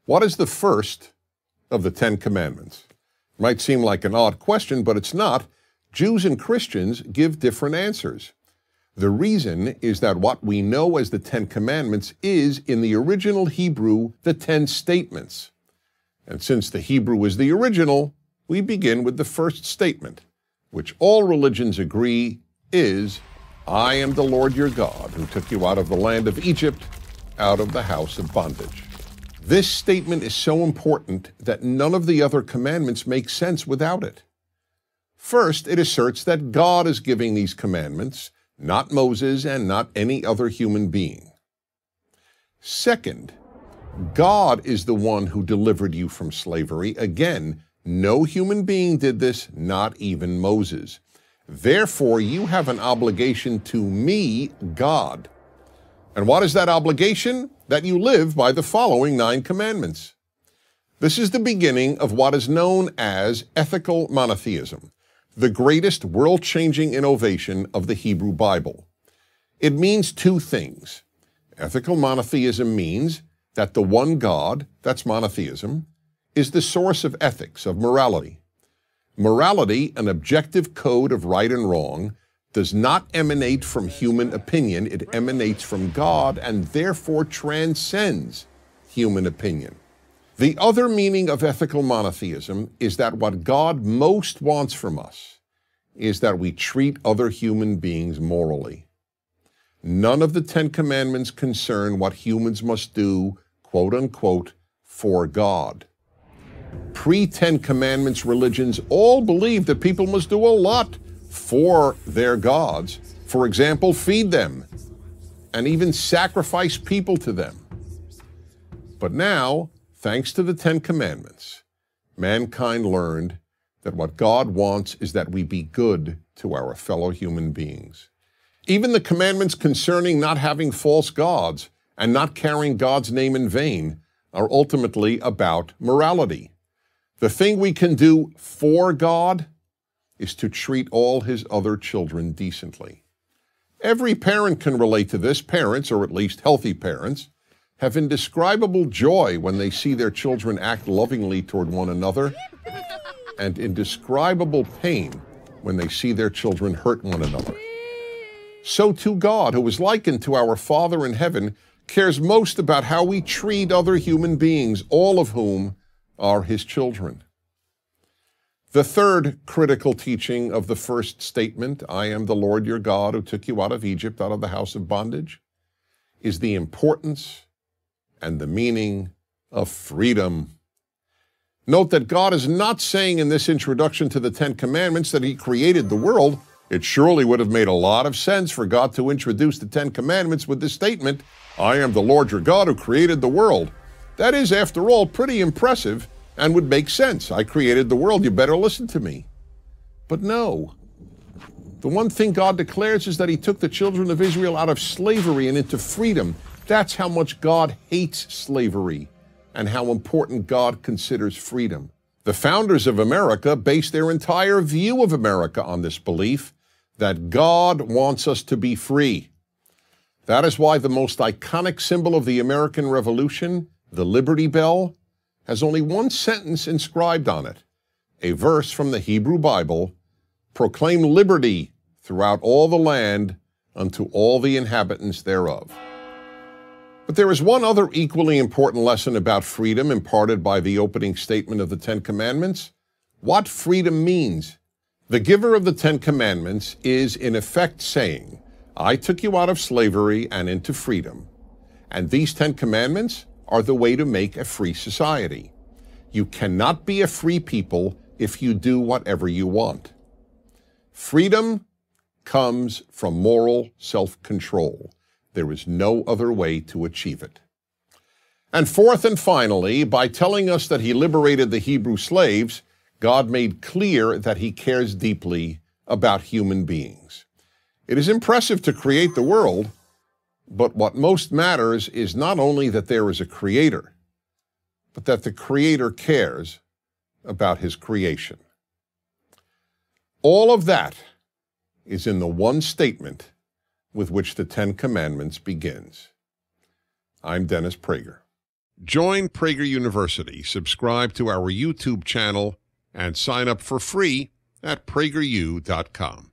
What is the first of the Ten Commandments? It might seem like an odd question, but it's not. Jews and Christians give different answers. The reason is that what we know as the Ten Commandments is, in the original Hebrew, the 10 statements. And since the Hebrew is the original, we begin with the first statement, which all religions agree is, I am the Lord your God, who took you out of the land of Egypt, out of the house of bondage. This statement is so important that none of the other commandments make sense without it. First, it asserts that God is giving these commandments, not Moses and not any other human being. Second, God is the one who delivered you from slavery. Again, no human being did this, not even Moses. Therefore, you have an obligation to me, God. And what is that obligation? That you live by the following 9 commandments. This is the beginning of what is known as ethical monotheism, the greatest world-changing innovation of the Hebrew Bible. It means 2 things. Ethical monotheism means that the one God, that's monotheism, is the source of ethics, of morality. Morality, an objective code of right and wrong, does not emanate from human opinion. It emanates from God and therefore transcends human opinion. The other meaning of ethical monotheism is that what God most wants from us is that we treat other human beings morally. None of the 10 Commandments concern what humans must do, quote unquote, for God. Pre-10 Commandments religions all believe that people must do a lot for their gods. For example, feed them and even sacrifice people to them. But now, thanks to the 10 Commandments, mankind learned that what God wants is that we be good to our fellow human beings. Even the commandments concerning not having false gods and not carrying God's name in vain are ultimately about morality. The thing we can do for God is to treat all his other children decently. Every parent can relate to this. Parents, or at least healthy parents, have indescribable joy when they see their children act lovingly toward one another, and indescribable pain when they see their children hurt one another. So too God, who is likened to our Father in heaven, cares most about how we treat other human beings, all of whom are his children. The third critical teaching of the first statement, I am the Lord your God who took you out of Egypt, out of the house of bondage, is the importance and the meaning of freedom. Note that God is not saying in this introduction to the 10 Commandments that he created the world. It surely would have made a lot of sense for God to introduce the 10 Commandments with this statement, I am the Lord your God who created the world. That is, after all, pretty impressive and would make sense. I created the world, you better listen to me. But no. The one thing God declares is that he took the children of Israel out of slavery and into freedom. That's how much God hates slavery and how important God considers freedom. The founders of America based their entire view of America on this belief that God wants us to be free. That is why the most iconic symbol of the American Revolution, the Liberty Bell, has only one sentence inscribed on it, a verse from the Hebrew Bible, proclaim liberty throughout all the land unto all the inhabitants thereof. But there is one other equally important lesson about freedom imparted by the opening statement of the 10 Commandments. What freedom means. The giver of the 10 Commandments is in effect saying, I took you out of slavery and into freedom. And these 10 Commandments are the way to make a free society. You cannot be a free people if you do whatever you want. Freedom comes from moral self-control. There is no other way to achieve it. And fourth and finally, by telling us that he liberated the Hebrew slaves, God made clear that he cares deeply about human beings. It is impressive to create the world, but what most matters is not only that there is a creator, but that the creator cares about his creation. All of that is in the one statement with which the 10 Commandments begins. I'm Dennis Prager. Join Prager University, subscribe to our YouTube channel, and sign up for free at prageru.com.